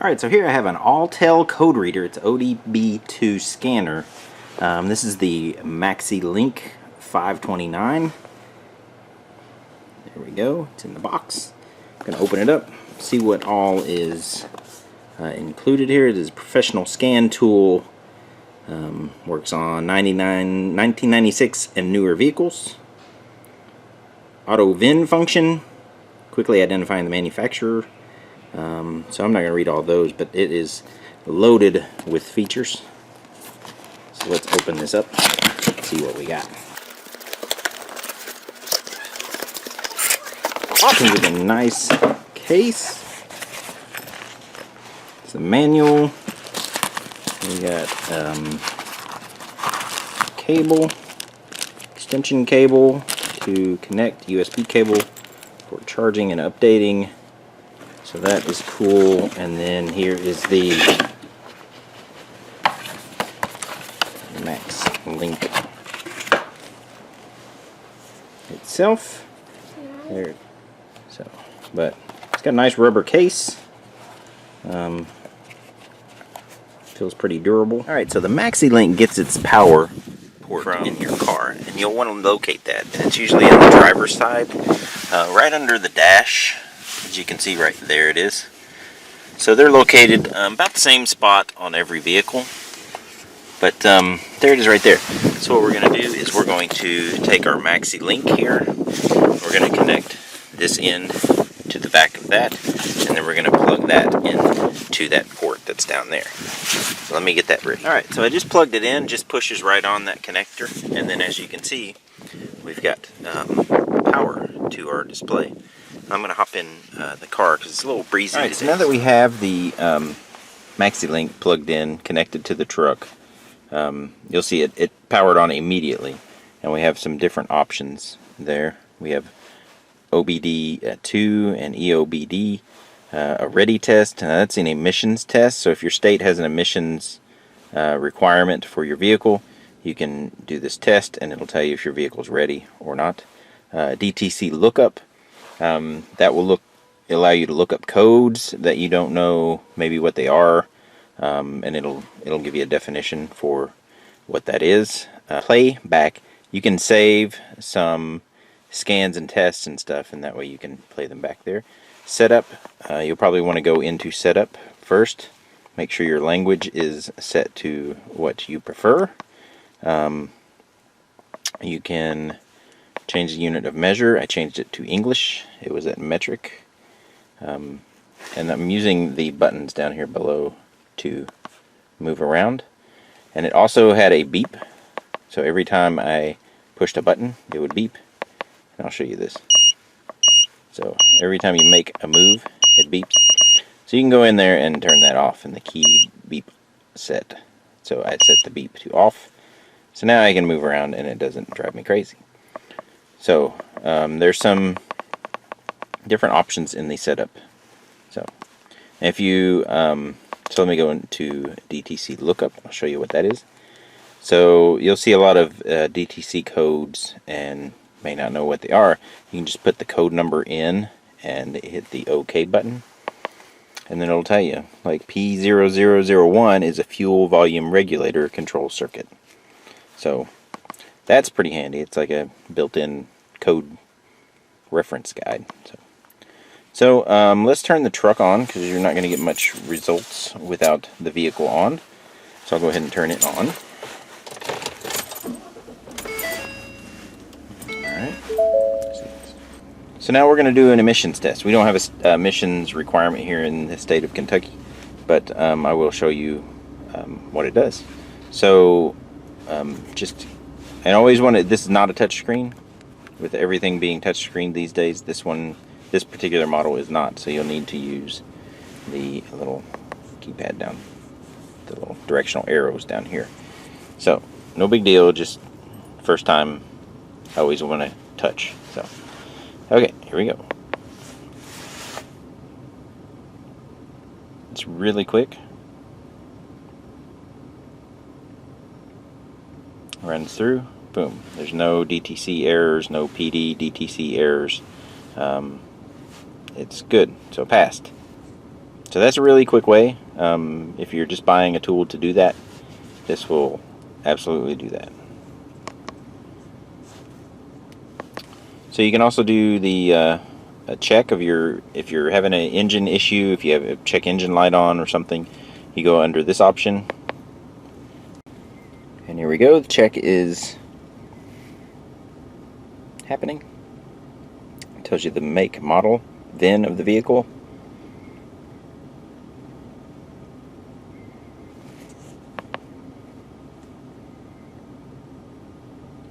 Alright, so here I have an Autel code reader. It's OBD2 scanner. This is the MaxiLink ML529. There we go. It's in the box. I'm going to open it up, see what all is included here. It is a professional scan tool. Works on 1996 and newer vehicles. Auto VIN function, quickly identifying the manufacturer. So I'm not going to read all those, but it is loaded with features. So let's open this up and see what we got. Comes with a nice case. It's a manual. We got cable, extension cable to connect, USB cable for charging and updating. So that is cool. And then here is the MaxiLink itself. There. So, but it's got a nice rubber case. Feels pretty durable. All right, so the MaxiLink gets its power port from in your car, and you'll want to locate that. And it's usually on the driver's side, right under the dash. As you can see right there it is. So they're located about the same spot on every vehicle. But there it is right there. So what we're going to do is we're going to take our MaxiLink here. We're going to connect this end to the back of that. And then we're going to plug that into that port that's down there. So let me get that ready. Alright, so I just plugged it in. Just pushes right on that connector. And then as you can see, we've got power to our display. I'm going to hop in the car because it's a little breezy. Alright, so now that we have the MaxiLink plugged in, connected to the truck, you'll see it powered on immediately. And we have some different options there. We have OBD2 and EOBD, a ready test. That's an emissions test. So if your state has an emissions requirement for your vehicle, you can do this test and it'll tell you if your vehicle's ready or not. Dtc Lookup. That will allow you to look up codes that you don't know maybe what they are, and it'll give you a definition for what that is. Playback, you can save some scans and tests and stuff, and that way you can play them back there. Setup, you'll probably want to go into setup first. Make sure your language is set to what you prefer. You can change the unit of measure. I changed it to English. It was at metric. And I'm using the buttons down here below to move around. And it also had a beep. So every time I pushed a button, it would beep. And I'll show you this. So every time you make a move, it beeps. So you can go in there and turn that off and the key beep set. So I set the beep to off. So now I can move around and it doesn't drive me crazy. So there's some different options in the setup. So if you so let me go into Dtc Lookup. I'll show you what that is. So you'll see a lot of DTC codes and may not know what they are. You can just put the code number in and hit the OK button, and then it'll tell you like P0001 is a fuel volume regulator control circuit. So that's pretty handy. It's like a built-in code reference guide. So let's turn the truck on because you're not going to get much results without the vehicle on. So I'll go ahead and turn it on. Alright. So now we're going to do an emissions test. We don't have an emissions requirement here in the state of Kentucky, but I will show you what it does. So I always wanted, this is not a touch screen. With everything being touch screen these days, this particular model is not. So you'll need to use the little keypad down, the little directional arrows down here. So no big deal. Just first time, I always want to touch. So okay, here we go. It's really quick. Runs through, boom. There's no DTC errors, no PD, DTC errors. It's good, so passed. So that's a really quick way. If you're just buying a tool to do that, this will absolutely do that. So you can also do the a check of if you're having an engine issue, if you have a check engine light on or something, you go under this option. And here we go, the check is happening. It tells you the make, model, VIN of the vehicle.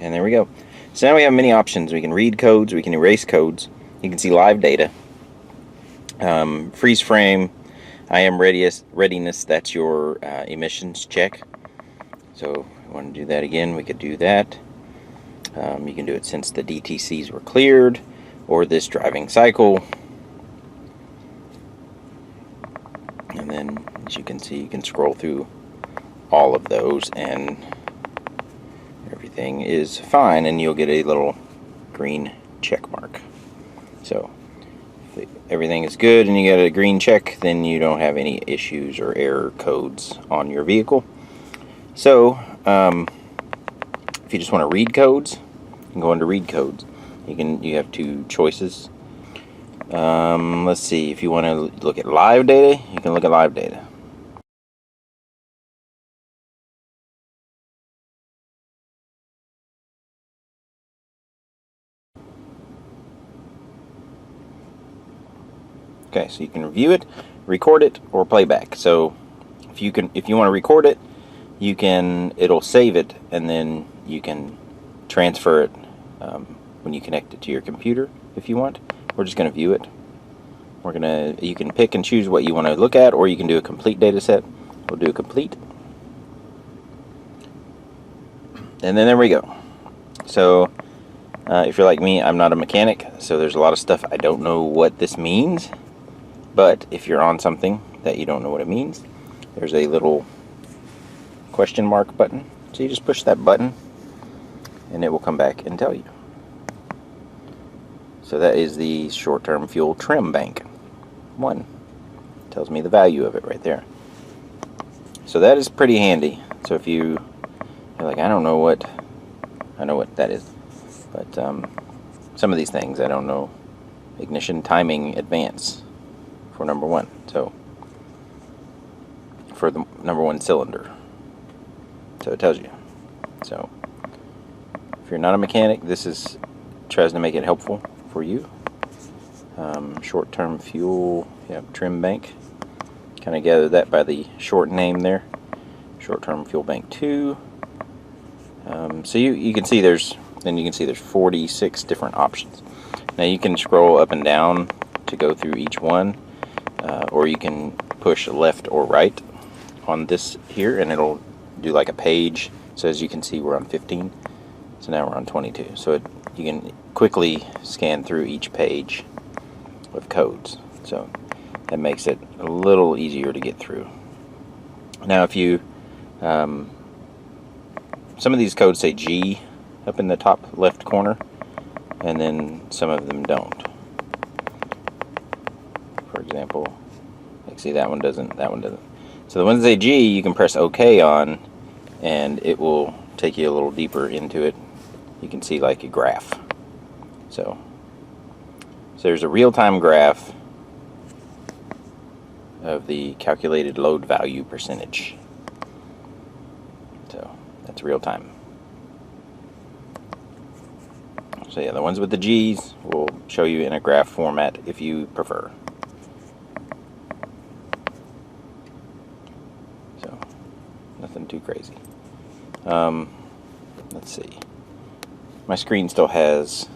And there we go. So now we have many options. We can read codes, we can erase codes. You can see live data. Freeze frame, IM readiness, that's your emissions check. So if we want to do that again, we could do that. You can do it since the DTCs were cleared, or this driving cycle. And then, as you can see, you can scroll through all of those, and everything is fine, and you'll get a little green check mark. So if everything is good and you get a green check, then you don't have any issues or error codes on your vehicle. So if you just want to read codes, you can go into read codes. You have two choices. Let's see, if you want to look at live data, you can look at live data. Okay, so you can review it, record it, or play back. So if you want to record it, it'll save it, and then you can transfer it when you connect it to your computer if you want. We're just going to view it. You can pick and choose what you want to look at, or you can do a complete data set. We'll do a complete. And then there we go. So if you're like me, I'm not a mechanic, so there's a lot of stuff I don't know what this means. But if you're on something that you don't know what it means, there's a little question mark button. So you just push that button and it will come back and tell you. So that is the short-term fuel trim bank 1. Tells me the value of it right there. So that is pretty handy. So if you're like, I know what that is, but some of these things I don't know. Ignition timing advance for number 1. So for the number 1 cylinder. So it tells you. So if you're not a mechanic, this tries to make it helpful for you. Short-term fuel, trim bank. Kind of gathered that by the short name there. Short-term fuel bank 2. So you can see there's 46 different options. Now you can scroll up and down to go through each one, or you can push left or right on this here, and it'll do like a page. So as you can see, we're on 15. So now we're on 22. So you can quickly scan through each page with codes. So that makes it a little easier to get through. Now if you some of these codes say G up in the top left corner, and then some of them don't. For example, like see that one doesn't. So the ones that say G, you can press OK on, and it will take you a little deeper into it. You can see like a graph. So there's a real-time graph of the calculated load value percentage. So that's real time. So yeah, the ones with the G's will show you in a graph format if you prefer. So nothing too crazy. Let's see. My screen still has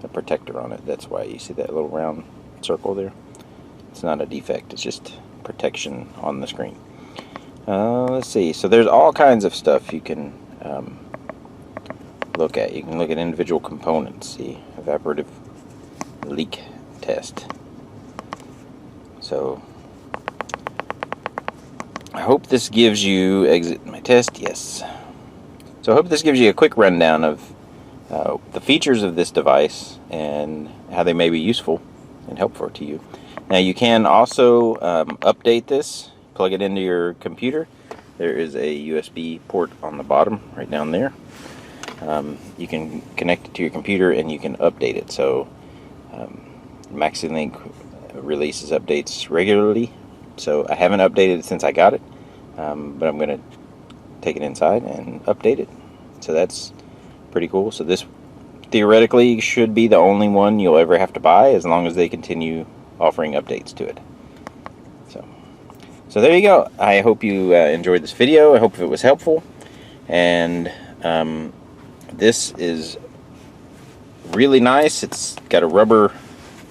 a protector on it. That's why you see that little round circle there. It's not a defect. It's just protection on the screen. Let's see. So there's all kinds of stuff you can look at. You can look at individual components. See, evaporative leak test. So I hope this gives you, exit my test, yes. So I hope this gives you a quick rundown of the features of this device and how they may be useful and helpful to you. Now you can also update this, plug it into your computer. There is a USB port on the bottom, right down there. You can connect it to your computer and you can update it. So MaxiLink releases updates regularly. So I haven't updated it since I got it, but I'm going to take it inside and update it. So that's pretty cool. So this theoretically should be the only one you'll ever have to buy, as long as they continue offering updates to it. So there you go. I hope you enjoyed this video. I hope it was helpful. And this is really nice. It's got a rubber,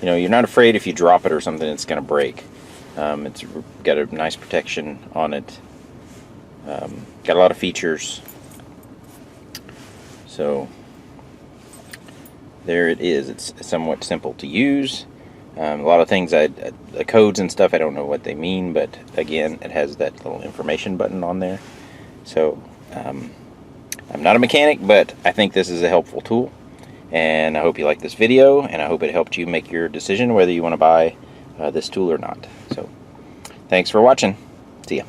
you're not afraid if you drop it or something it's going to break. It's got a nice protection on it. Got a lot of features. So there it is. It's somewhat simple to use. A lot of things, the codes and stuff, I don't know what they mean, but again, it has that little information button on there. So I'm not a mechanic, but I think this is a helpful tool, and I hope you liked this video, and I hope it helped you make your decision whether you want to buy this tool or not. So thanks for watching. See ya.